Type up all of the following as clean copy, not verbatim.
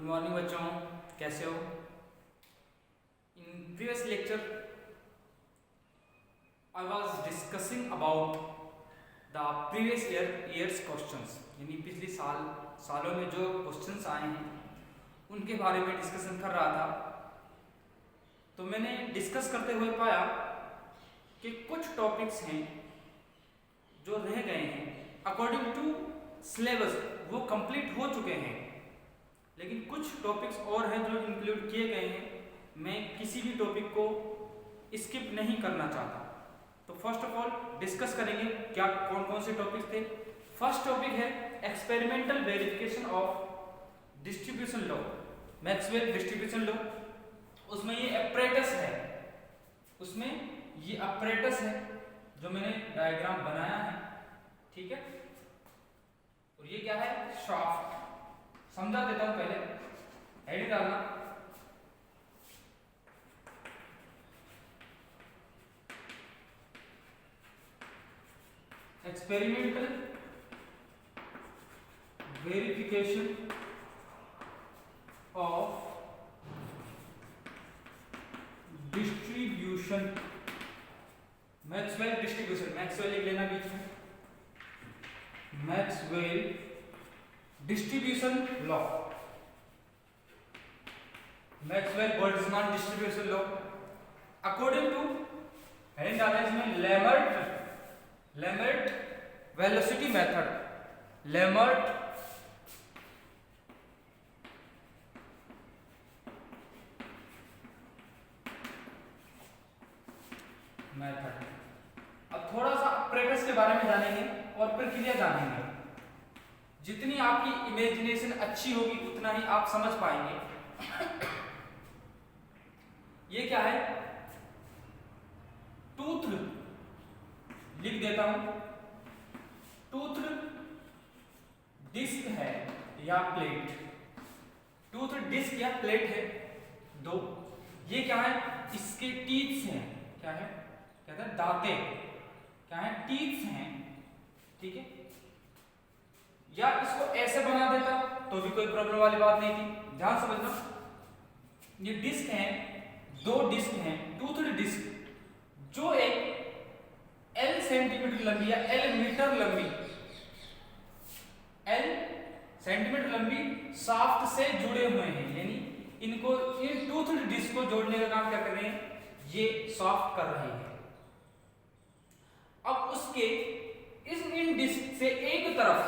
Good morning बच्चों, कैसे हो? In previous lecture I was discussing about the previous years questions, यानी पिछले सालों में जो क्वेश्चंस आए हैं उनके बारे में डिस्कशन कर रहा था। तो मैंने डिस्कस करते हुए पाया कि कुछ टॉपिक्स हैं जो रह गए हैं अकॉर्डिंग टू सिलेबस, वो कंप्लीट हो चुके हैं, लेकिन कुछ टॉपिक्स और हैं जो इंक्लूड किए गए हैं। मैं किसी भी टॉपिक को स्किप नहीं करना चाहता। तो फर्स्ट ऑफ ऑल डिस्कस करेंगे क्या कौन कौन से टॉपिक्स थे। फर्स्ट टॉपिक है experimental verification of distribution law, Maxwell distribution law. उसमें ये अपरेटस है, उसमें ये अपरेटस है जो मैंने डायग्राम बनाया है, ठीक है। और ये क्या है? शाफ्ट। समझा देता हूं, पहले हेडिंग डालना। Experimental verification of distribution, Maxwell distribution, Maxwell लिख लेना बीच में, Maxwell distribution law, Maxwell Boltzmann distribution law. According two heading डाला इसमें लेमर्ट वेलोसिटी मेथड, लेमर्ट मेथड। अब थोड़ा सा अपरेटस के बारे में जानेंगे और प्रक्रिया जानेंगे। जितनी आपकी इमेजिनेशन अच्छी होगी उतना ही आप समझ पाएंगे। ये क्या है? टूथ लिख देता हूं, टूथ डिस्क है या प्लेट, टूथ डिस्क या प्लेट है दो। ये क्या है? इसके टीथ्स हैं, क्या है? कहते हैं दांते, क्या है? टीथ्स हैं, ठीक है। या इसको ऐसे बना देता तो भी कोई प्रॉब्लम वाली बात नहीं थी। ध्यान समझना, ये डिस्क हैं, दो डिस्क हैं, टूथड डिस्क, जो एक L सेंटीमीटर लंबी या L मीटर लंबी, L सेंटीमीटर लंबी शाफ्ट से जुड़े हुए हैं, यानी इनको इन टूथड डिस्क को जोड़ने का काम क्या कर रहे हैं? ये शाफ्ट कर रहे हैं। अब उसके इन डिस्क से एक तरफ,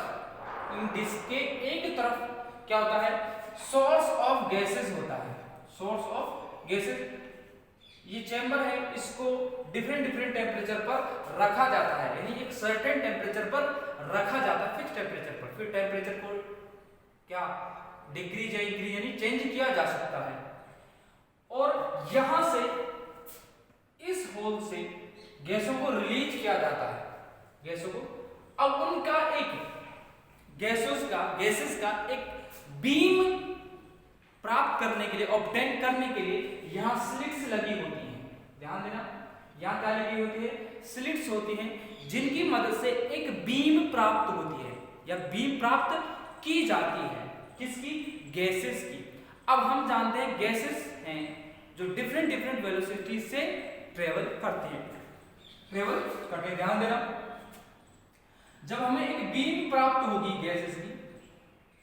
इन डिस्क के एक तरफ क्या होता है? सोर्स ऑफ गैसेस होता है, सोर्स ऑफ गैसेस। ये चैम्बर है, इसको डिफरेंट टेम्परेचर पर रखा जाता है, यानी एक सर्टेन टेम्परेचर पर रखा जाता है, फिक्स टेम्परेचर पर। फिर टेम्परेचर को क्या डिक्रीज या इंक्रीज यानी चेंज किया जा सकता है। और यहां से इस होल से गैसों को रिलीज किया जाता है, गैसों को। अब उनका एक गैसेस का एक बीम प्राप्त करने के लिए, ऑब्टेन करने के लिए यहां स्लिट्स लगी होती हैं। ध्यान देना, यहां क्या लगी होती है? स्लिट्स होती हैं, जिनकी मदद से एक बीम प्राप्त होती है या बीम प्राप्त की जाती है। किसकी? गैसेस की। अब हम जानते हैं गैसेस हैं जो डिफरेंट वेलोसिटी से ट्रेवल करती हैं, ध्यान देना। जब हमें एक बीम प्राप्त होगी गैसेस की,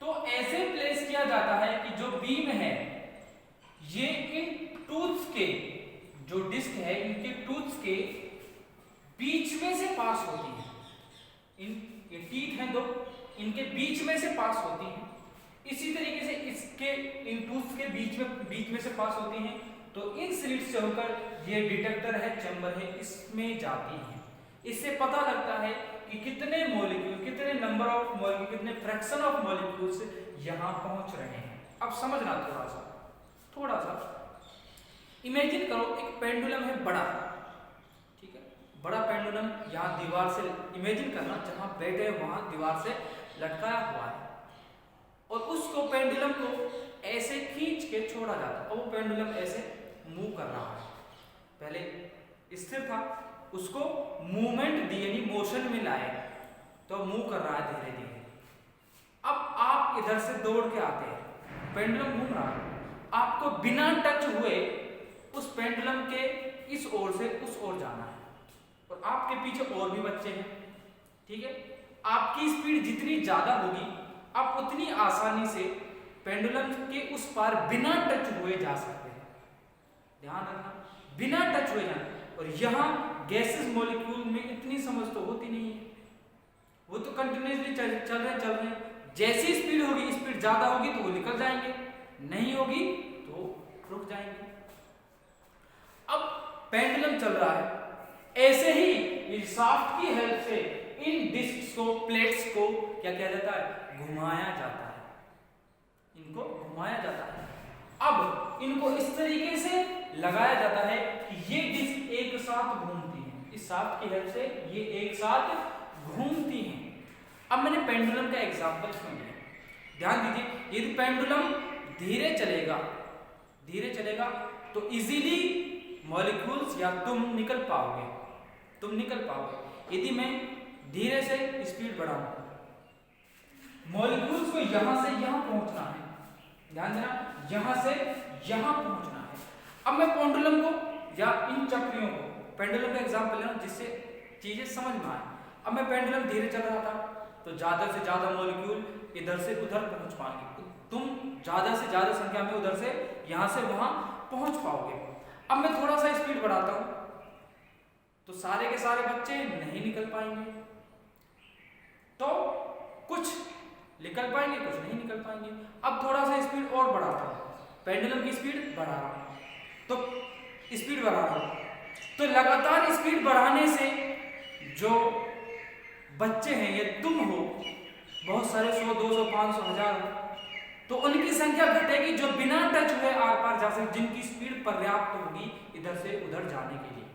तो ऐसे प्लेस किया जाता है कि जो बीम है ये इन टूथ्स के, जो डिस्क है इनके टूथ्स के बीच में से पास होती है। ये टीथ हैं दो, इनके बीच में से पास होती हैं। इसी तरीके से इसके इन टूथ्स के बीच में से पास होती हैं। तो इन स्लिट से होकर ये डिटेक्टर है, चैम्बर है, इसमें जाती हैं। इससे पता लगता है कि कितने मॉलिक्यूल, कितने नंबर ऑफ मॉलिक्यूल, कितने फ्रैक्शन ऑफ मॉलिक्यूल्स यहां पहुंच रहे हैं। अब समझना थोड़ा सा इमेजिन करो, एक पेंडुलम है बड़ा, ठीक है, बड़ा पेंडुलम यहां दीवार से इमेजिन करना, जहां बैठे वहां दीवार से लटकाया हुआ है, और उसको पेंडुलम को ऐसे खींच के छोड़ा जाता है, और वो पेंडुलम ऐसे मूव कर रहा है। पहले स्थिर था, उसको मूवमेंट दी, यानी मोशन में लाए, तो मूव कर रहा है धीरे धीरे। अब आप इधर से दौड़ के आते हैं, पेंडुलम घूम रहा है, आपको बिना टच हुए उस पेंडुलम के इस ओर से उस ओर जाना है, और आपके पीछे और भी बच्चे हैं, ठीक है। आपकी स्पीड जितनी ज्यादा होगी आप उतनी आसानी से पेंडुलम के उस पार बिना टच हुए जा सकते हैं। ध्यान रखना, बिना टच हुए जाना। और यहाँ गैसेस मॉलिक्यूल में इतनी समझ तो होती नहीं है, वो तो कंटिन्यूसली चल रहे हैं। जैसी स्पीड होगी, स्पीड ज्यादा होगी तो वो निकल जाएंगे, नहीं होगी तो रुक जाएंगे। अब पेंडुलम चल रहा है, ऐसे ही इस शाफ्ट की हेल्प से इन डिस्क्स को, प्लेट्स को क्या किया जाता है, घुमाया जाता है, इनको घुमाया जाता है। अब इनको इस तरीके से लगाया जाता है कि ये डिस्क एक साथ घूमती हैं, इस शाफ्ट की हेल्प से ये एक साथ घूमती हैं। अब मैंने पेंडुलम का एग्जांपल क्यों लिया, ध्यान दीजिए। यदि पेंडुलम धीरे चलेगा तो इजीली मॉलिक्यूल्स या तुम निकल पाओगे। यदि मैं धीरे से स्पीड बढ़ाऊं, मॉलिक्यूल्स को यहां से यहां पहुंचना है, ध्यान देना, यहां से यहां पहुंचना है। अब मैं पेंडुलम को या इन चक्रियों को, पेंडुलम का एग्जांपल लेना जिससे चीजें समझ में आए। अब मैं पेंडुलम धीरे चल रहा था तो ज्यादा से ज्यादा मॉलिक्यूल इधर से उधर पहुंच पाएंगे, तुम ज्यादा से ज्यादा संख्या में उधर से यहां से वहां पहुंच पाओगे। अब मैं थोड़ा सा स्पीड बढ़ाता हूं तो सारे के सारे बच्चे नहीं निकल पाएंगे, तो कुछ निकल पाएंगे, कुछ नहीं निकल पाएंगे। अब थोड़ा सा स्पीड और बढ़ाता हूं, पेंडुलम की स्पीड बढ़ा रहा हूं, तो स्पीड बढ़ा रहा हूं, तो लगातार स्पीड बढ़ाने से जो बच्चे हैं, ये तुम हो, बहुत सारे 100, 200, 500, 1000 हो, तो उनकी संख्या घटेगी जो बिना टच हुए आर पार जा सकते, जिनकी स्पीड पर्याप्त होगी इधर से उधर जाने के लिए।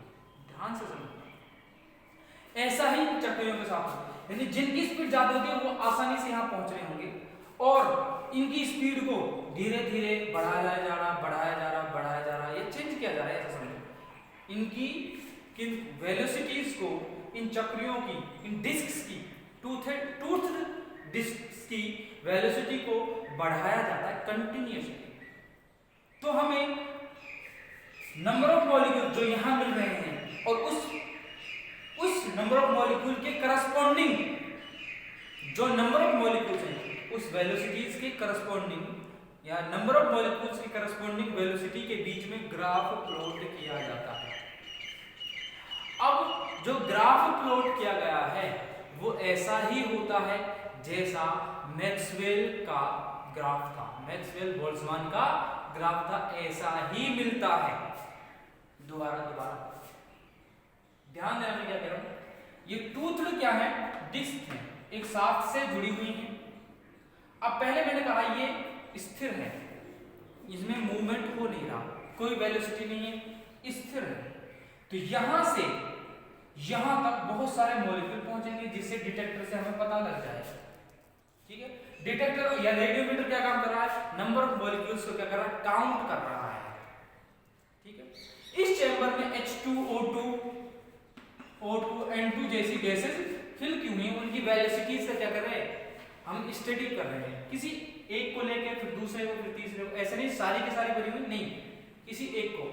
ध्यान से समझना। ऐसा ही चक्रियों के साथ, यानी जिनकी स्पीड ज्यादा होगी वो आसानी से यहाँ पहुंच रहे होंगे, और इनकी स्पीड को धीरे धीरे बढ़ाया जा रहा, ये चेंज किया जा रहा है, ऐसा समझो। इनकी किन वेलोसिटीज को, इन चक्रियों की, इन डिस्क्स की, टूथ डिस्क्स की वेलोसिटी को बढ़ाया जाता है कंटिन्यूअसली। तो हमें नंबर ऑफ मॉलिक्यूल जो यहां मिल रहे हैं और उस नंबर ऑफ मॉलिक्यूल के करस्पॉन्डिंग जो नंबर ऑफ मॉलिक्यूल्स हैं, उस वेलोसिटीज के करस्पॉन्डिंग या नंबर ऑफ मॉलिक्यूल्स की करस्पॉन्डिंग वेलोसिटी के बीच में ग्राफ प्लॉट किया जाता है। अब जो ग्राफ प्लॉट किया गया है वो ऐसा ही होता है जैसा मैक्सवेल का ग्राफ था, मैक्सवेल बोल्ट्जमान का ग्राफ था, ऐसा ही मिलता है। दोबारा ध्यान देना, मैं क्या कह रहा हूं, ये टूथ क्या है, डिस्क है, एक शाफ्ट से जुड़ी हुई है। अब पहले मैंने कहा ये स्थिर है, इसमें मूवमेंट हो नहीं रहा, कोई वेलोसिटी नहीं है, स्थिर है। तो यहां से यहां तक बहुत सारे मॉलिक्यूल पहुंचेंगे जिससे डिटेक्टर से हमें पता लग जाएगा, ठीक है। डिटेक्टर या रेडियोमीटर क्या काम कर रहा है, नंबर ऑफ मॉलिक्यूल्स को क्या कर रहा है, काउंट कर रहा है, ठीक है। इस चैम्बर में H2O2 N2 जैसी गैसेस फिल की हुई, उनकी वेलोसिटीज का क्या कर रहे हैं, हम स्टडी कर रहे हैं। किसी एक को लेके फिर दूसरे को, फिर तीसरे को, ऐसे नहीं सारी की सारी भरी हुई नहीं, किसी एक को,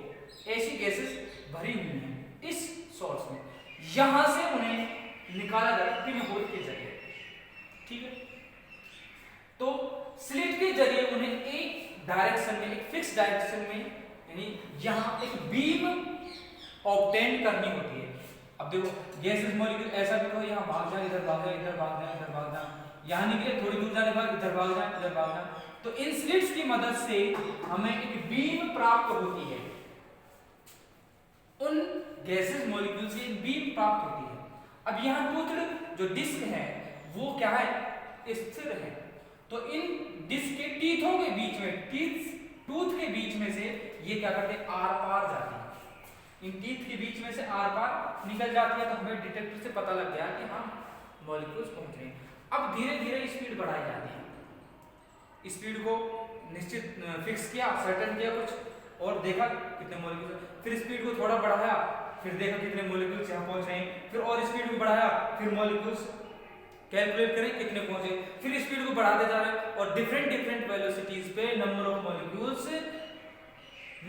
ऐसी गैसेस भरी हुई हैं इस सोर्स में, यहां से उन्हें निकाला जा रहा है पिन होल के जरिए, ठीक है। तो स्लिट के जरिए उन्हें एक डायरेक्शन में, एक फिक्स डायरेक्शन में, यानी यहां एक बीम ऑब्टेन करनी होती है। अब देखो गैसेस मॉलिक्यूल ऐसा भी तो यहां भाग जाए, इधर भाग जाए, इधर भाग जाए, इधर भाग जाए, यहां निकले थोड़ी दूर जाने बाद इधर भाग जाए, इधर भाग जाए। तो इन स्लिट्स की मदद से हमें एक बीम प्राप्त होती है, उन गैसेस मॉलिक्यूल से एक बीम प्राप्त होती है। अब यहां टूथ जो डिस्क है वो क्या है, स्थिर है। तो इन डिस्क के टीथों के बीच में, टूथ के बीच में से ये क्या करते हैं, आर पार जाती है, इन टीथ के बीच में से आर पार निकल जाती है। तो हमें डिटेक्टर से पता लग गया कि हाँ मॉलिक्यूल्स पहुंच रहे हैं। अब धीरे धीरे स्पीड बढ़ाई जाती है, स्पीड को निश्चित फिक्स किया, सर्टेन किया कुछ, और देखा कितने मॉलिक्यूल्स, फिर स्पीड को थोड़ा बढ़ाया, फिर देखा कितने मॉलिक्यूल्स यहाँ पहुंच रहे हैं, फिर और स्पीड को बढ़ाया, फिर मॉलिक्यूल्स कैलकुलेट करें कितने पहुंचे, फिर स्पीड को बढ़ाते जा रहे हैं और डिफरेंट डिफरेंट वेलोसिटीज पे नंबर ऑफ मॉलिक्यूल्स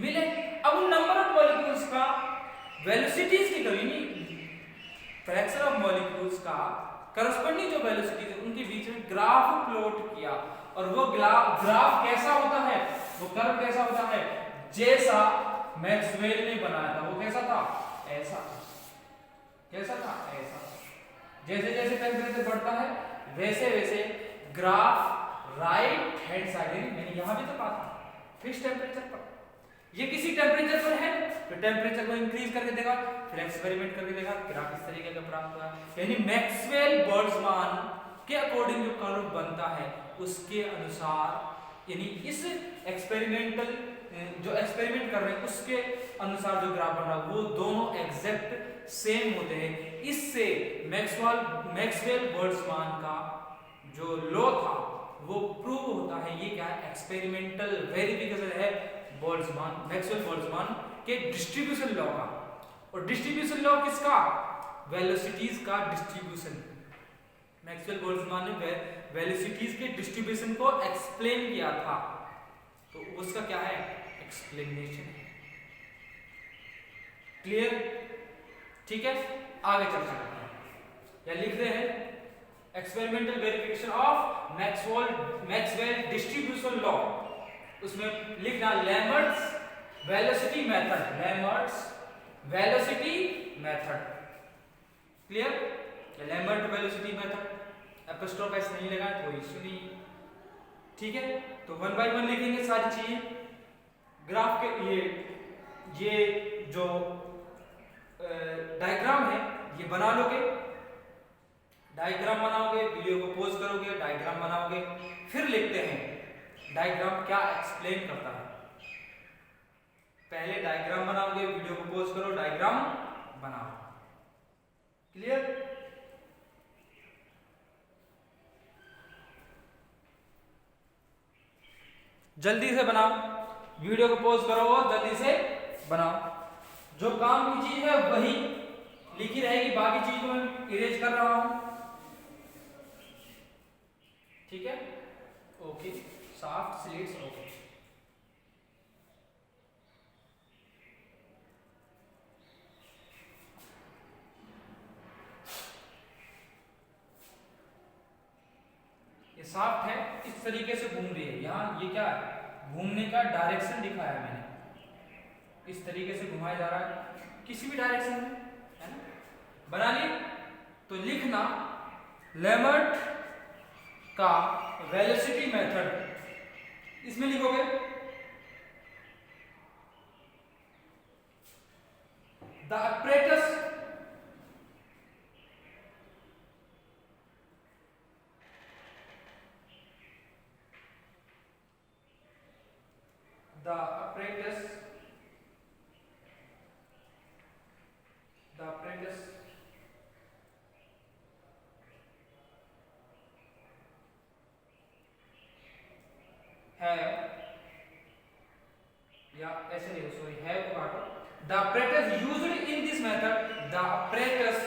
मिले। अब उन नंबर ऑफ मॉलिक्यूल्स का वेलोसिटीज की कमी नहीं, फ्रैक्शन ऑफ मॉलिक्यूल्स का करस्पॉन्डिंग जो वेलोसिटीज है उनके बीच में ग्राफ प्लॉट किया, और वो ग्राफ कैसा होता है, वो कर्व कैसा होता है, जैसा मैक्सवेल ने बनाया था। वो कैसा था, ऐसा। कैसा था, ऐसा। जैसे जैसे टेम्परेचर बढ़ता है वैसे वैसे ग्राफ राइट हैंड साइड, मैंने यहां भी तो कहा था फिक्स टेम्परेचर पर, ये किसी टेम्परेचर पर है तो टेम्परेचर को इंक्रीज करके देगा, फिर एक्सपेरिमेंट करके देगा, ग्राफ इस तरीके का प्राप्त हुआ। यानी मैक्सवेल बोल्ट्जमान के अकॉर्डिंग जो कर्व बनता है उसके अनुसार, यानी इस एक्सपेरिमेंटल जो एक्सपेरिमेंट कर रहे हैं उसके अनुसार जो ग्राफ बन रहा है वो दोनों एग्जैक्ट सेम होते हैं। इससे मैक्सवेल बोल्ट्जमान का जो लॉ था वो प्रूव होता है। ये क्या है, एक्सपेरिमेंटल वेरिफिकेशन है बोल्ट्जमान, मैक्सवेल बोल्ट्जमान के डिस्ट्रीब्यूशन लॉ का। और डिस्ट्रीब्यूशन लॉ किसका, वेलोसिटीज का डिस्ट्रीब्यूशन। मैक्सवेल बोल्ट्जमान ने वेलोसिटीज के डिस्ट्रीब्यूशन को एक्सप्लेन किया था, तो उसका क्या है, एक्सप्लेनेशन है। क्लियर, ठीक है। आगे चर्चा करते हैं, या लिख रहे हैं experimental verification of Maxwell distribution law. उसमें लिखना Lambert's velocity method, Lambert's velocity method. Clear, Lambert velocity method, apostrophe S नहीं लगा कोई इश्यू नहीं, ठीक है। तो वन बाय वन लिखेंगे सारी चीजें। ग्राफ के ये जो डायग्राम है ये बना लोगे, डायग्राम बनाओगे, वीडियो को पॉज करोगे, डायग्राम बनाओगे, फिर लिखते हैं डायग्राम क्या एक्सप्लेन करता है। पहले डायग्राम बनाओगे, वीडियो को पॉज करो, डायग्राम बनाओ। क्लियर, जल्दी से बनाओ, वीडियो को पॉज करो और जल्दी से बनाओ। जो काम की चीज है वही लिखी रहेगी, बाकी चीज को मैं इरेज कर रहा हूं, ठीक है। Okay, soft sleets, okay. ये सॉफ्ट है, इस तरीके से घूम रही है। यहाँ ये क्या है, घूमने का डायरेक्शन दिखाया है मैंने, इस तरीके से घुमाया जा रहा है किसी भी डायरेक्शन में, है ना। बना ली, तो लिखना लैमर्ट का वेलोसिटी मेथड, इसमें लिखोगे द apparatus have, या ऐसे नहीं, सॉरी, have को काटो। The apparatus used in this method, the apparatus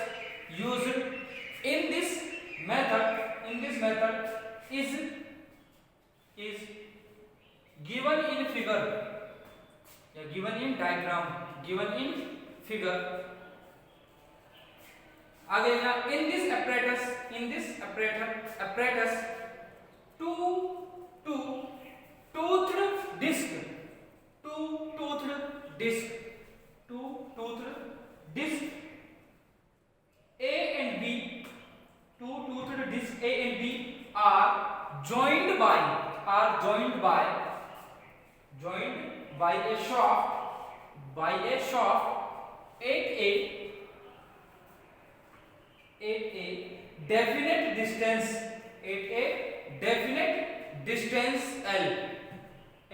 used in this method is given in figure, या given in diagram, given in figure। आगे ना, in this apparatus two-toothed disc A and B, two-toothed disc A and B are joined by a shaft at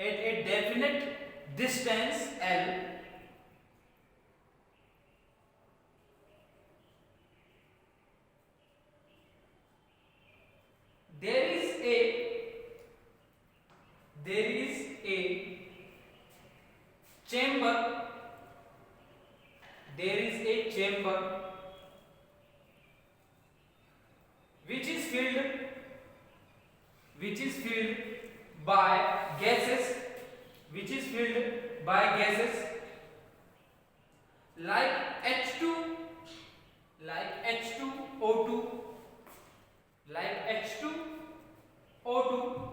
a definite distance L. There is a chamber which is by gases, which is filled by gases like H2, like H2O2, like H2O2,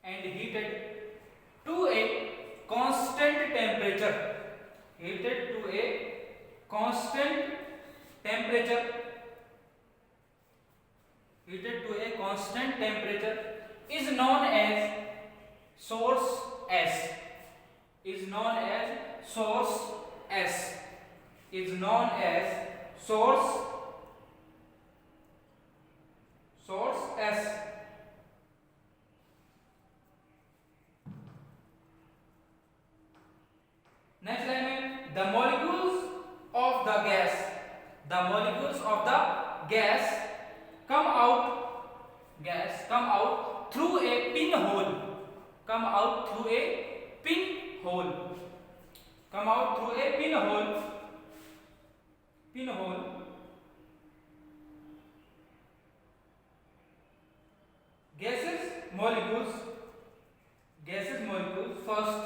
and heated to a constant temperature, heated to a constant temperature, heated to a constant temperature is known as source S, is known as source S, is known as source S. Next line में the molecules of the gas, the molecules of the gas come out through a pinhole, come out through a pinhole, come out through a pinhole, pinhole. Gases molecules first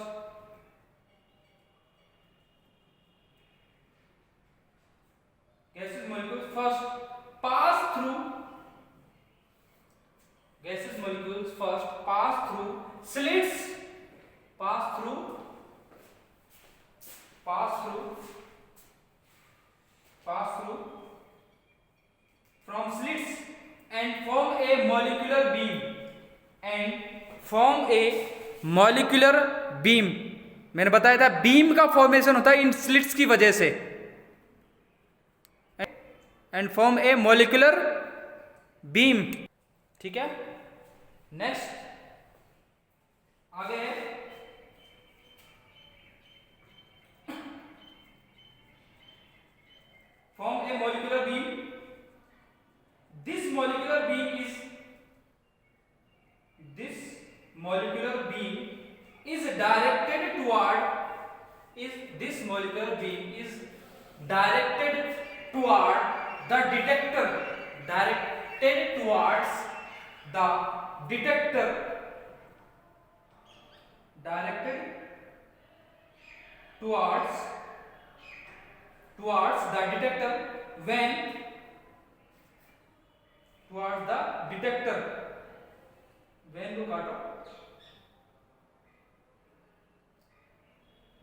pass through slits, pass through from slits and form a molecular beam, मैंने बताया था beam का formation होता है इन slits की वजह से, and form A molecular beam. ठीक है, नेक्स्ट आगे है form A molecular beam. This molecular beam is directed toward the detector, directed towards the detector when look at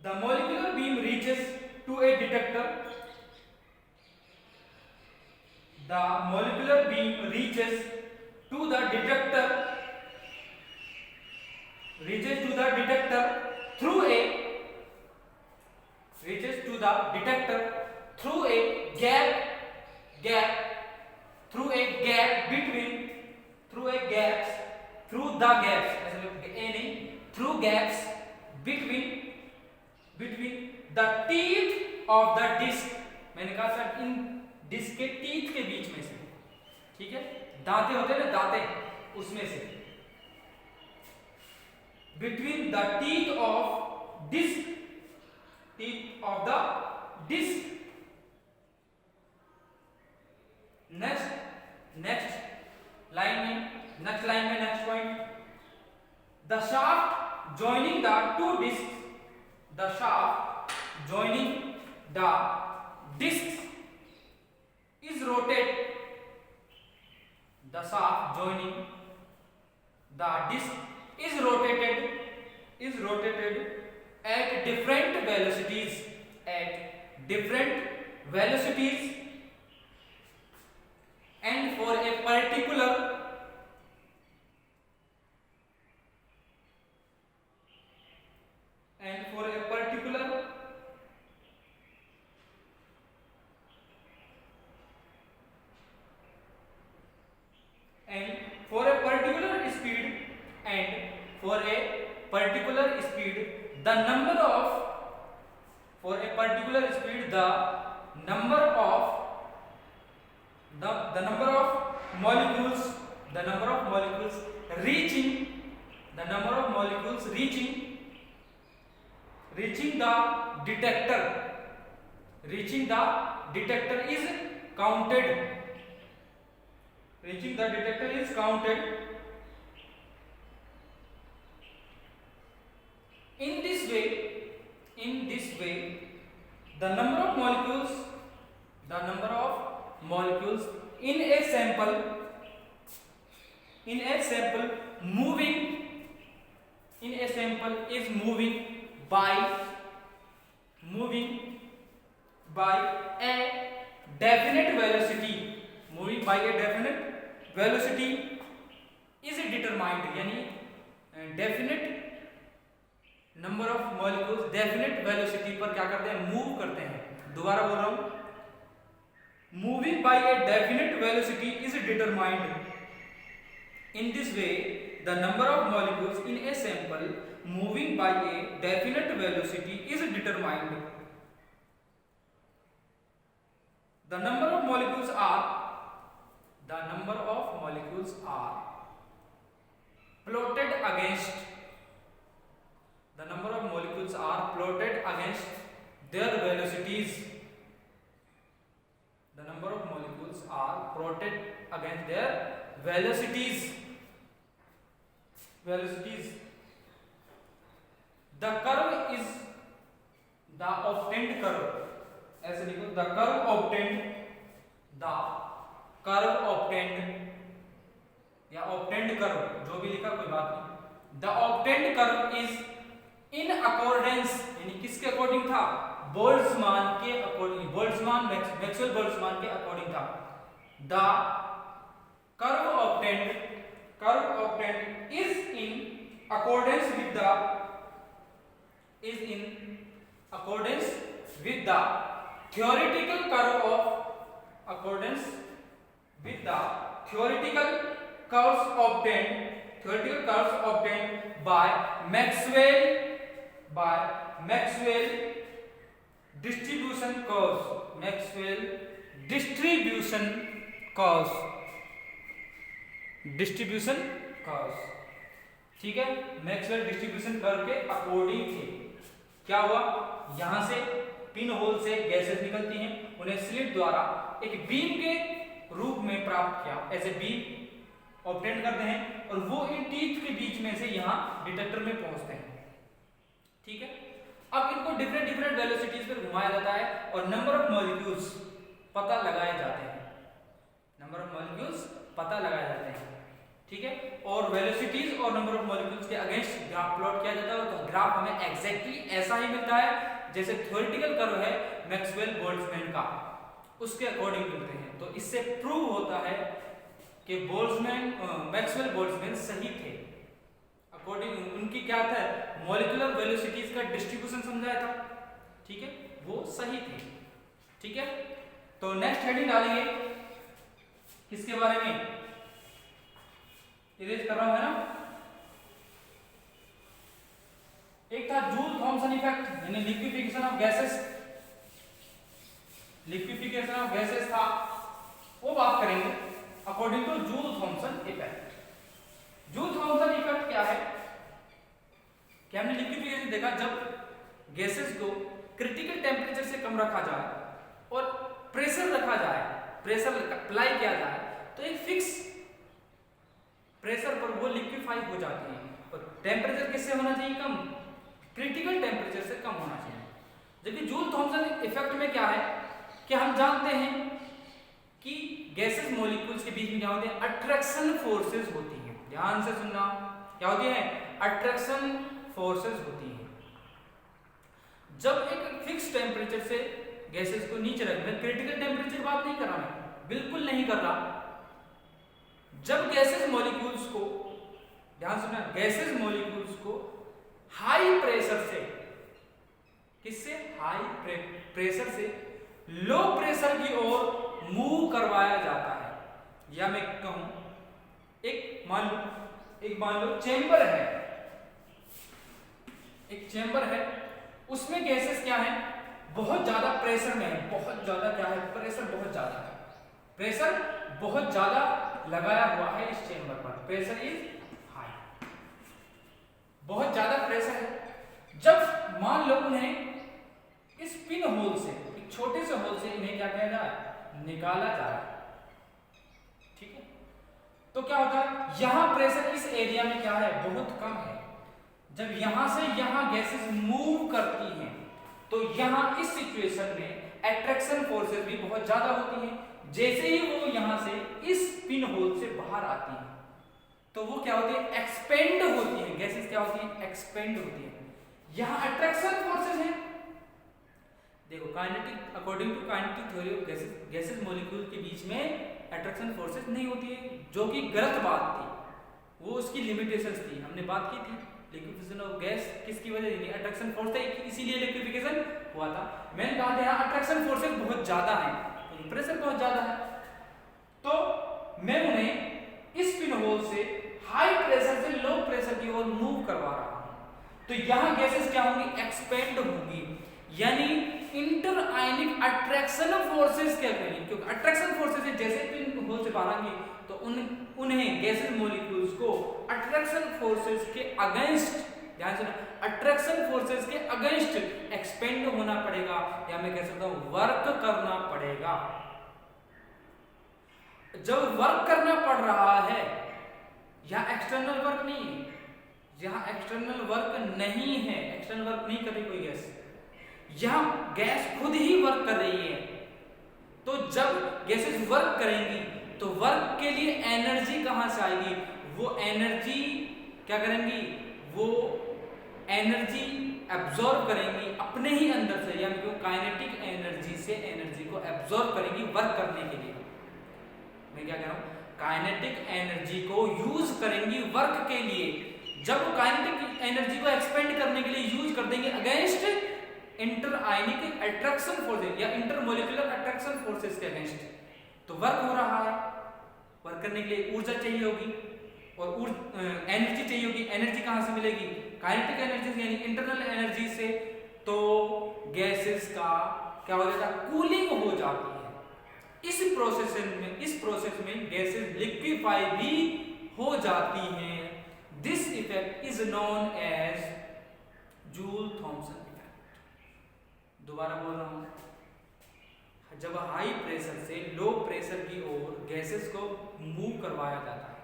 the molecular beam reaches to a detector, the molecular beam reaches to the detector through a gaps between the teeth of the disc, मैंने कहा sir इन disc के teeth के बीच में से, ठीक है, दांते होते हैं ना, दांते, उसमें से, between the teeth of the disc। Next line में next point, the shaft joining the two discs, is rotated, at different velocities, and for a particular the number of detector, reaching the detector is counted, reaching the detector is counted. In this way, the number of molecules in a sample is moving by a definite velocity is determined, यानी definite number of molecules definite velocity पर क्या करते हैं, move करते हैं। दोबारा बोल रहा हूं, moving by a definite velocity is determined. In this way the number of molecules in a sample moving by a definite velocity is determined. The number of molecules are plotted against their velocities. The number of molecules are plotted against their velocities. The curve is the obtained curve, ऐसे लिखो, the curve obtained या obtained curve, जो भी लिखा कोई बात नहीं। The obtained curve is in accordance, यानी किसके अकॉर्डिंग था, बोल्ट्जमान के अकॉर्डिंग, मैक्सवेल बोल्ट्जमान के अकॉर्डिंग था। The curve obtained is in accordance with the theoretical curves obtained by Maxwell distribution curves, ठीक है, मैक्सवेल डिस्ट्रीब्यूशन कर्व के अकॉर्डिंग थे। क्या हुआ, यहां से पिन होल से गैसेस निकलती हैं, उन्हें स्लिट द्वारा एक बीम के रूप में प्राप्त किया, ऐसे बीम ऑब्टेन करते हैं और वो इन टीथ के बीच में से यहां डिटेक्टर में पहुंचते हैं। ठीक है, अब इनको डिफरेंट वेलोसिटीज पर घुमाया जाता है और नंबर ऑफ मॉलिक्यूल्स पता लगाए जाते हैं, ठीक है, और वेलोसिटीज और नंबर ऑफ मॉलिक्यूल्स के अगेंस्ट ग्राफ प्लॉट किया जाता है। तो ग्राफ हमें एग्जैक्टली ऐसा ही मिलता है जैसे थ्योरेटिकल कर्व है मैक्सवेल बोल्ट्जमैन का, उसके अकॉर्डिंग मिलते हैं। तो इससे प्रूव होता है कि मैक्सवेल बोल्ट्जमैन सही थे। अकॉर्डिंग उनकी क्या था, मॉलिक्यूलर वेलोसिटीज का डिस्ट्रीब्यूशन समझाया था, ठीक है, वो सही थे। ठीक है, तो नेक्स्ट हेडिंग डालेंगे किसके बारे में, इरेज कर रहा हूं, है ना। एक था जूल थॉमसन इफेक्ट, यानी लिक्विफिकेशन ऑफ गैसेस था, वो बात करेंगे according to Joule Thomson effect. Joule Thomson effect क्या है कि हमने लिक्विफिकेशन देखा, जब गैसेस को क्रिटिकल टेम्परेचर से कम रखा जाए और प्रेशर अप्लाई किया जाए तो एक फिक्स प्रेशर पर वो लिक्विफाई हो जाती है। और टेम्परेचर किससे होना चाहिए, कम, क्रिटिकल टेम्परेचर से कम होना चाहिए। जबकि जूल थॉमसन इफेक्ट में क्या है कि हम जानते हैं कि गैसेस मॉलिक्यूल्स के बीच में क्या होते हैं, अट्रैक्शन फोर्सेस होती हैं। ध्यान से सुनना, क्या होती है, अट्रैक्शन फोर्सेस होती हैं। जब एक फिक्स टेम्परेचर से गैसेस को नीचे रखना, क्रिटिकल टेम्परेचर बात नहीं कर रहा मैं, बिल्कुल नहीं कर रहा। जब गैसेस मॉलिक्यूल्स को, ध्यान सुनना, गैसेस मॉलिक्यूल्स को हाई प्रेशर से, किससे, हाई प्रेशर से लो प्रेशर की ओर मूव करवाया जाता है। या मैं कहूं, एक मान लो चेंबर है, उसमें गैसेस क्या है, बहुत ज्यादा प्रेशर में है, प्रेशर बहुत ज्यादा लगाया हुआ है इस चेंबर पर, प्रेशर इज हाई, बहुत ज्यादा प्रेशर है। जब मान लो उन्हें होल से इन्हें क्या किया जाए, निकाला जाए। ठीक है, तो क्या होता है, यहां प्रेशर इस एरिया में क्या है, बहुत कम है। जब यहां से यहां गैसेस मूव करती हैं तो यहां इस सिचुएशन में एट्रैक्शन फोर्सेस भी बहुत ज्यादा होती हैं। जैसे ही वो यहां से इस पिन होल से बाहर आती हैं तो वो क्या होती है, एक्सपेंड होती है। गैसेस क्या होती है, एक्सपेंड होती है। यहां अट्रैक्शन फोर्सेस है। देखो kinetic, according to kinetic theory of gases, gases molecule के बीच में अट्रैक्शन फोर्सेस नहीं होती है, जो कि गलत बात थी। वो उसकी लिमिटेशंस थी, हमने बात की थी। लिक्विफिकेशन ऑफ गैस किसकी वजह से, अट्रैक्शन फोर्स था, इसीलिए लिक्विफिकेशन हुआ था। मैंने कहा था यहाँ अट्रैक्शन फोर्सेस बहुत ज्यादा है, प्रेशर बहुत ज्यादा है, तो मैं उन्हें इस पिन होल से हाई प्रेशर से लो प्रेशर की ओर मूव करवा रहा हूं। तो यहां गैसेस क्या होंगी, एक्सपेंड होंगी, यानी इंटर आयनिक अट्रैक्शन फोर्सेस क्या करेंगे, क्योंकि अट्रैक्शन फोर्सेस है, जैसे पिन होल से बाहर आएंगे तो उन्हें गैसेस मॉलिक्यूल्स को अट्रैक्शन फोर्सेस के अगेंस्ट, ध्यान से, अट्रैक्शन फोर्सेस के अगेंस्ट एक्सपेंड होना पड़ेगा, या मैं कह सकता हूं वर्क करना पड़ेगा। जब वर्क करना पड़ रहा है, यहां एक्सटर्नल वर्क नहीं है, यहां एक्सटर्नल वर्क नहीं है, एक्सटर्नल वर्क नहीं कर रही कोई गैस, यहां गैस खुद ही वर्क कर रही है। तो जब गैसेस वर्क करेंगी तो वर्क के लिए एनर्जी कहां से आएगी, वो एनर्जी क्या करेंगी, वो एनर्जी एब्जॉर्ब करेंगी अपने ही अंदर से, यानी काइनेटिक एनर्जी से एनर्जी को एब्जॉर्ब करेंगी वर्क करने के लिए। मैं क्या कह रहा हूं, काइनेटिक एनर्जी को यूज करेंगी वर्क के लिए। जब वो काइनेटिक एनर्जी को एक्सपेंड करने के लिए यूज कर देंगे अगेंस्ट इंटर आयनिक अट्रैक्शन फोर्सेस या इंटर मॉलिक्यूलर अट्रैक्शन फोर्सेस के अगेंस्ट, तो वर्क हो रहा है। वर्क करने के लिए ऊर्जा चाहिए होगी और एनर्जी चाहिए होगी। एनर्जी कहां से मिलेगी, काइनेटिक एनर्जी से, यानी इंटरनल एनर्जी से। तो गैसेस का क्या हो जाता है, कूलिंग हो जाती है। इस प्रोसेस में गैसेस लिक्विफाई भी हो जाती हैं। This effect is known as Joule Thomson effect. दोबारा बोल रहा हूं, जब हाई प्रेशर से लो प्रेशर की ओर गैसेस को मूव करवाया जाता है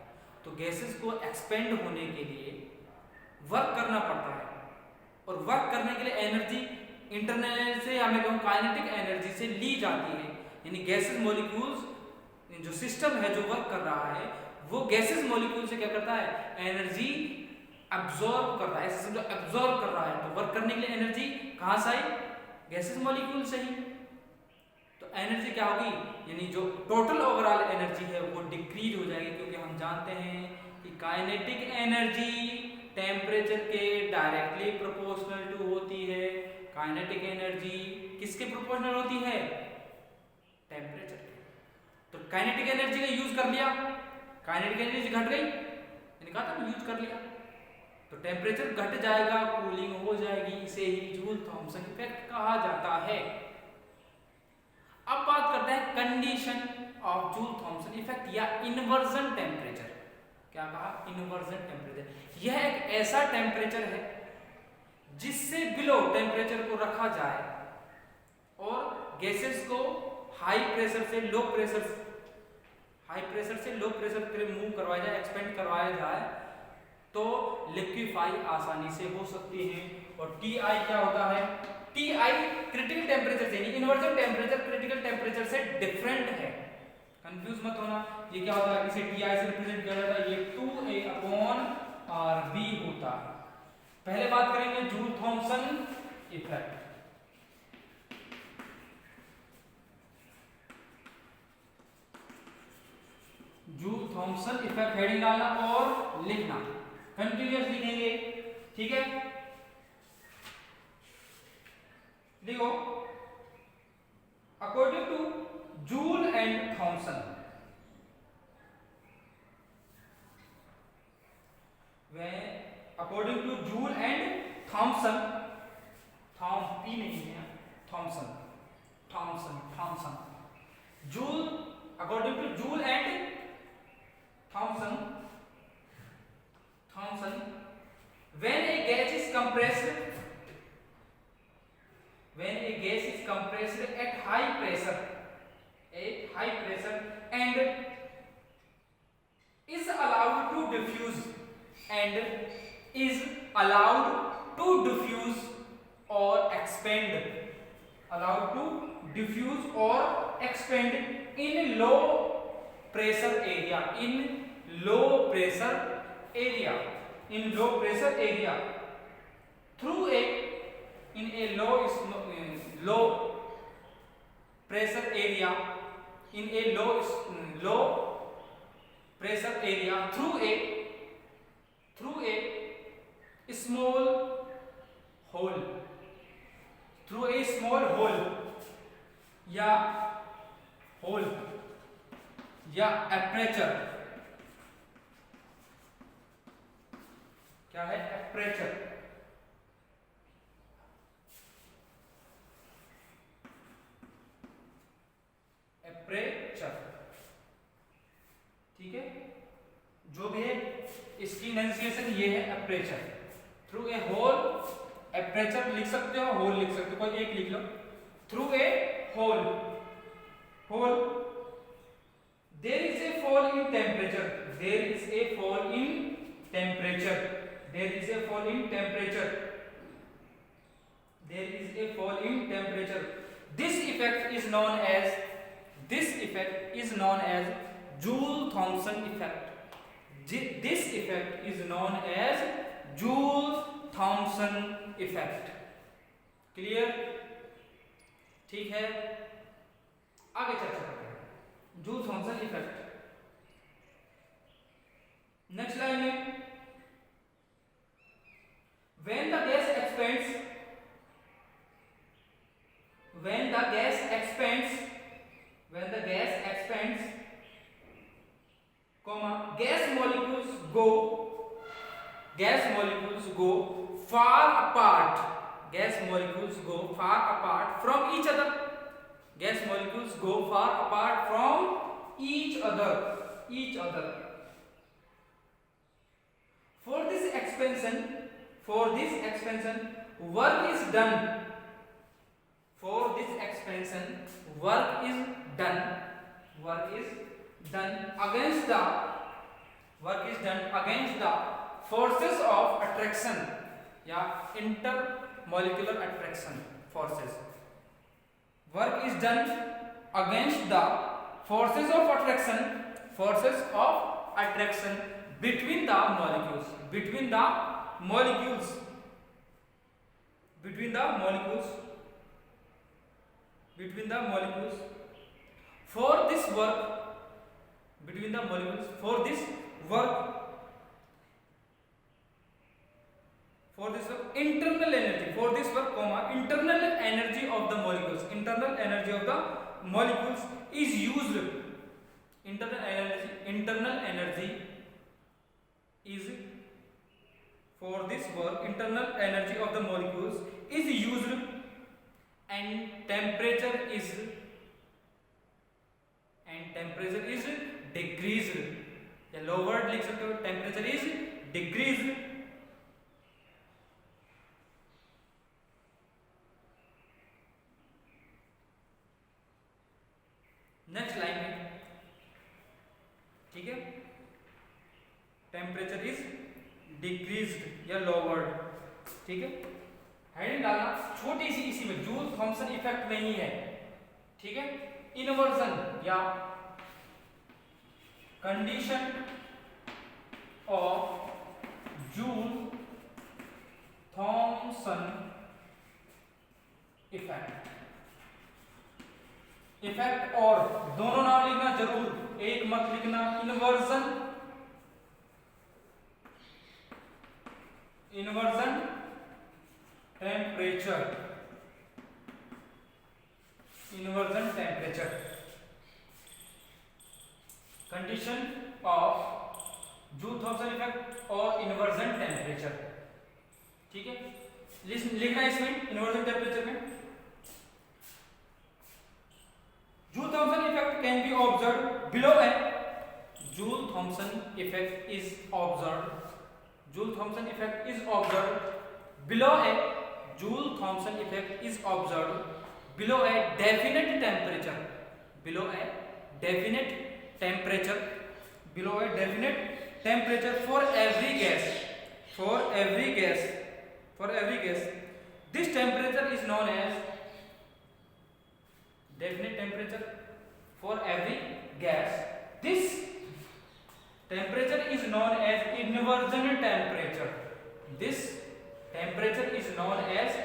तो गैसेस को एक्सपेंड होने के लिए वर्क करना पड़ता है, और वर्क करने के लिए एनर्जी इंटरनल से या मैं कहूं काइनेटिक एनर्जी से ली जाती है। यानी गैसेस मॉलिक्यूल्स जो सिस्टम है जो वर्क कर रहा है वो गैसेस मॉलिक्यूल से क्या करता है, एनर्जी अब्सॉर्ब कर रहा है। सिस्टम जो अब्सॉर्ब कर रहा है तो वर्क करने के लिए एनर्जी कहां से आई, गैसेस मॉलिक्यूल से ही। तो एनर्जी क्या होगी, यानी जो टोटल ओवरऑल एनर्जी है वो डिक्रीज हो जाएगी, क्योंकि हम जानते हैं कि काइनेटिक एनर्जी टेम्परेचर के डायरेक्टली प्रोपोर्शनल टू होती है। काइनेटिक एनर्जी किसके प्रोपोर्शनल होती है, टेम्परेचर के। तो काइनेटिक एनर्जी का यूज कर लिया, काइनेटिक एनर्जी घट गई, मैंने कहा था यूज कर लिया, तो टेम्परेचर घट जाएगा, कूलिंग हो जाएगी। इसे ही जूल थॉमसन इफेक्ट कहा जाता है। अब बात करते हैं condition of Joule Thomson effect या इन्वर्जन टेम्परेचर। क्या कहा, इन्वर्जन टेम्परेचर। यह एक ऐसा टेम्परेचर है जिससे बिलो टेम्परेचर को रखा जाए और गैसेस को हाई प्रेशर से लो प्रेशर पे मूव करवाया जाए, एक्सपेंड करवाया जाए, तो लिक्विफाई आसानी से हो सकती है। और टीआई क्या होता है, टीआई क्रिटिकल टेम्परेचर से, इन्वर्जन टेम्परेचर क्रिटिकल टेम्परेचर से डिफरेंट है, कंफ्यूज मत होना। ये क्या होता है, इसे टीआई से रिप्रेजेंट किया जाता है, ये 2a/RB होता है। पहले बात करेंगे Joule Thomson effect. Joule Thomson effect heading डालना और लिखना, कंटिन्यूअस लिखेंगे, ठीक है। देखो, according to Joule and Thomson, according to Joule and Thomson, P नहीं है, Thomson, Joule, according to Joule and Thomson, when a gas is compressed when a gas is compressed at high pressure and is allowed to diffuse or expand in low pressure area through a in a low pressure area through a small hole या aperture. क्या है aperture? ठीक है, जो भी है इसकी enunciation ये है aperture. Through a hole, aperture लिख सकते हो, होल लिख सकते हो, कोई एक लिख लो. Through a hole there is a fall in temperature. This effect is known as Joule-Thomson effect. Clear? ठीक है, आगे चर्चा करते हैं जूल-थॉमसन इफेक्ट. नेक्स्ट लाइन में when the gas expands gas molecules go far apart from each other. For this expansion work is done against the forces of attraction या intermolecular attraction forces. Work is done against the forces of attraction between the molecules. For this work internal energy of the molecules is used. For this work internal energy of the molecules is used and temperature is decreased. या lowered लिख सकते हो, temperature is decreased. Next line में, ठीक है, temperature is decreased या lowered. ठीक है, हेडिंग डालना छोटी सी, इसी में जूल-थॉमसन इफेक्ट नहीं है. ठीक है, इन्वर्जन या कंडीशन ऑफ जूल-थॉमसन इफेक्ट और दोनों नाम लिखना जरूर, एक मत लिखना. Inversion temperature condition of joule-Thompson effect और इन्वर्जन टेम्परेचर. ठीक है, लिखना इसमें इन्वर्जन टेम्परेचर में Joule-Thomson effect can be observed below a Joule-Thomson effect is observed below a Joule Thomson effect is observe below a definite temperature, below a definite temperature, below a definite temperature for every gas, for every gas, for every gas. This temperature is known as definite temperature for every gas. This temperature is known as inversion temperature. This temperature is known as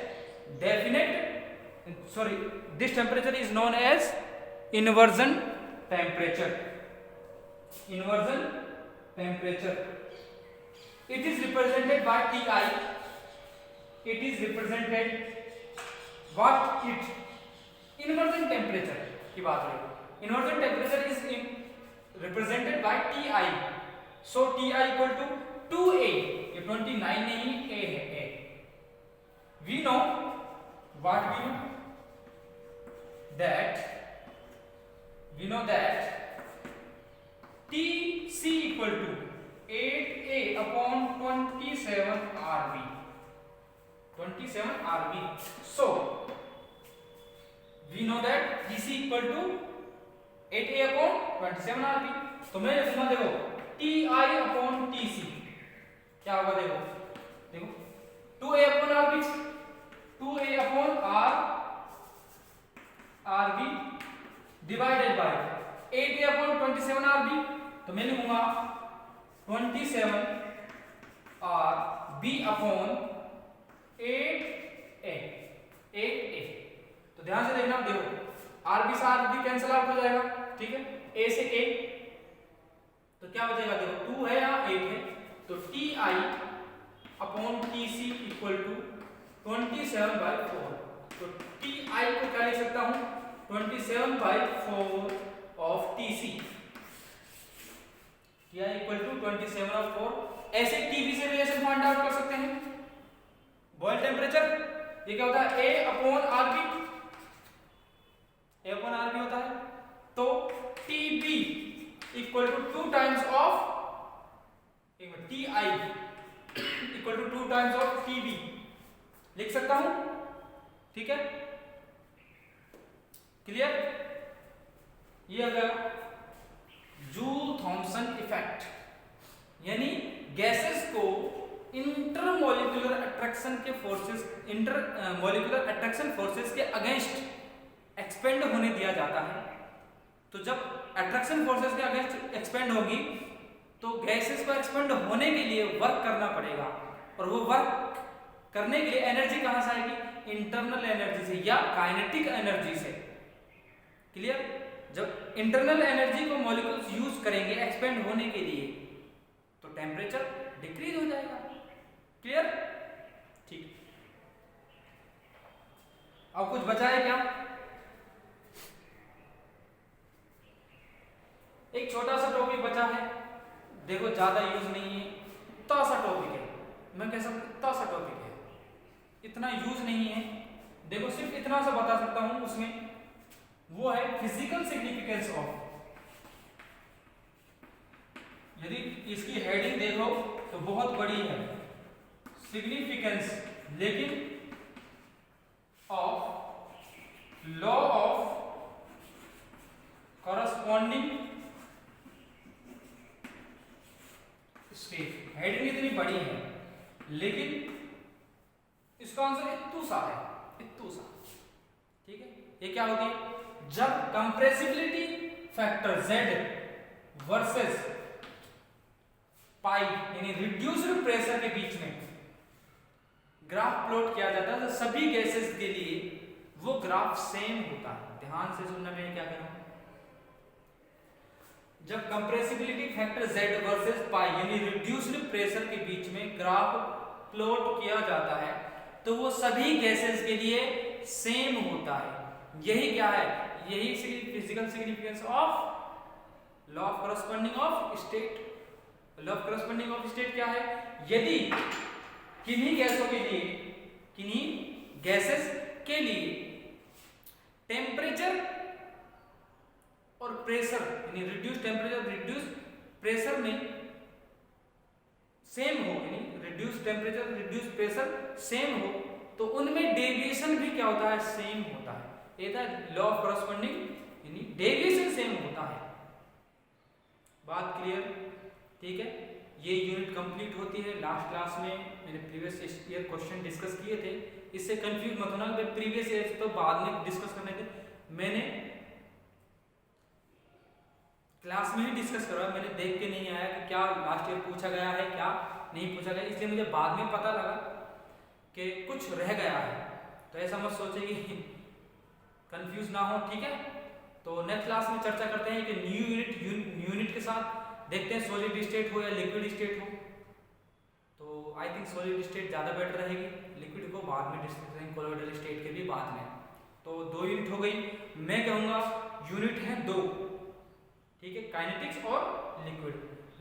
definite, sorry, this temperature is known as inversion temperature. Inversion temperature. It is represented by Ti. It is represented what it inversion temperature की बात हो रही. Inversion temperature is represented by Ti. So Ti equal to 2A. ये 29 नहीं, A है, A. We know what we know. We know that Tc equal to 8A upon 27 Rb. 27 Rb. So we know that Tc equal to 8A upon 27 Rb. तो मैं लिखूंगा, देखो Ti upon Tc क्या होगा, देखो 2A upon Rb, 2A upon Rb divided by 8A upon 27 Rb. तो मैं लिखूंगा 27 Rb upon 8A. तो ध्यान से देखना, देखो Rb से Rb कैंसिल आउट हो जाएगा, ठीक है, A से A, तो क्या बचेगा, देखो 2 है यहाँ 8 है, तो Ti upon Tc equal to 27/4. तो Ti को क्या लिख सकता हूं, 27/4 of Tc. Ti equal to 27/4. ऐसे Tb से रिलेशन फाइंड आउट कर सकते हैं. बॉयल टेम्परेचर ये क्या होता है, A upon Rb, A upon Rb होता है. तो Tb equal to 2 times of Ti equal to 2 times of Tb लिख सकता हूं, ठीक है, क्लियर. ये अगर जूल थॉमसन इफेक्ट, यानी गैसेस को इंटरमोलिकुलर अट्रैक्शन के फोर्सेस, इंटरमोलिकुलर अट्रैक्शन फोर्सेस के अगेंस्ट एक्सपेंड होने दिया जाता है. तो जब अट्रैक्शन फोर्सेस के अगेंस्ट एक्सपेंड होगी तो गैसेस को एक्सपेंड होने के लिए वर्क करना पड़ेगा, और वो वर्क करने के लिए एनर्जी कहां से आएगी, इंटरनल एनर्जी से या काइनेटिक एनर्जी से. क्लियर. जब इंटरनल एनर्जी को मॉलिक्यूल्स यूज करेंगे एक्सपेंड होने के लिए तो टेम्परेचर डिक्रीज हो जाएगा. क्लियर, ठीक. अब कुछ बचा है क्या, एक छोटा सा टॉपिक बचा है, देखो ज्यादा यूज नहीं है, इतना सा टॉपिक है, मैं कह सकता इतना सा टॉपिक है, इतना यूज नहीं है. देखो सिर्फ इतना सा बता सकता हूं उसमें, वो है फिजिकल सिग्निफिकेंस ऑफ. यदि इसकी हेडिंग देखो तो बहुत बड़ी है, सिग्निफिकेंस, लेकिन of law of corresponding state. Heading इतनी बड़ी है लेकिन इसका आंसर इत्तू सा है, इत्तू सा, ठीक है. ये क्या होती है, जब कंप्रेसिबिलिटी फैक्टर Z वर्सेस पाई यानी रिड्यूस्ड प्रेशर के बीच में ग्राफ प्लॉट किया जाता है, तो सभी गैसेस के लिए वो ग्राफ सेम होता है. ध्यान से सुनना, मैं क्या कह रहा हूं. जब कंप्रेसिबिलिटी फैक्टर Z वर्सेस पाई यानी रिड्यूस्ड प्रेशर के बीच में ग्राफ प्लॉट किया जाता है तो वो सभी गैसेस के लिए सेम होता है. यही क्या है, यही physical significance of law of corresponding of state. Law of corresponding of state क्या है, यदि किन्हीं गैसों के लिए, किन्हीं गैसेस के लिए टेम्परेचर और प्रेशर यानी रिड्यूस टेम्परेचर रिड्यूस प्रेशर में सेम हो, यानी reduce temperature reduce pressure same हो, तो उनमें डेविएशन भी क्या होता है, सेम होता है। ये था लॉ ऑफ करस्पॉन्डिंग, यानी डेविएशन सेम होता है। बात क्लियर, ठीक है। ये यूनिट कंप्लीट होती है। लास्ट क्लास में मैंने प्रीवियस ईयर क्वेश्चन डिस्कस किए थे, इससे कंफ्यूज मत होना, प्रीवियस ईयर तो बाद में डिस्कस करने थे, मैंने क्लास में ही डिस्कस करा, मैंने देख के नहीं आया कि क्या लास्ट ईयर पूछा गया है क्या नहीं पूछा गया, इसलिए मुझे बाद में पता लगा कि कुछ रह गया है। तो ऐसा मत सोचे कि कंफ्यूज ना हो, ठीक है। तो नेक्स्ट क्लास में चर्चा करते हैं कि न्यू यूनिट के साथ देखते हैं सॉलिड स्टेट हो या लिक्विड स्टेट हो। तो आई थिंक सॉलिड स्टेट ज़्यादा बेटर रहेगी, लिक्विड को बाद में डिस्कस करेंगे, कोलोइडल स्टेट के भी बाद में। तो 2 यूनिट हो गई। मैं कहूँगा यूनिट है 2, ठीक है, काइनेटिक्स और लिक्विड।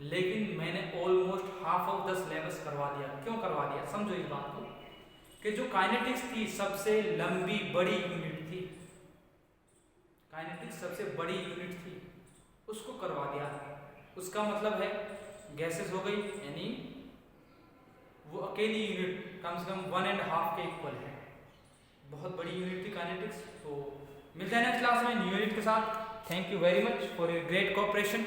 लेकिन मैंने almost half of the syllabus करवा दिया। क्यों करवा दिया, समझो इस बात को, कि जो काइनेटिक्स थी सबसे लंबी बड़ी यूनिट थी, काइनेटिक्स सबसे बड़ी यूनिट थी, उसको करवा दिया। उसका मतलब है गैसेस हो गई, यानी वो अकेली यूनिट कम से कम 1.5 के इक्वल है, बहुत बड़ी यूनिट थी काइनेटिक्स। तो मिलते हैं नेक्स्ट क्लास में न्यू यूनिट के साथ। Thank you very much for your great cooperation.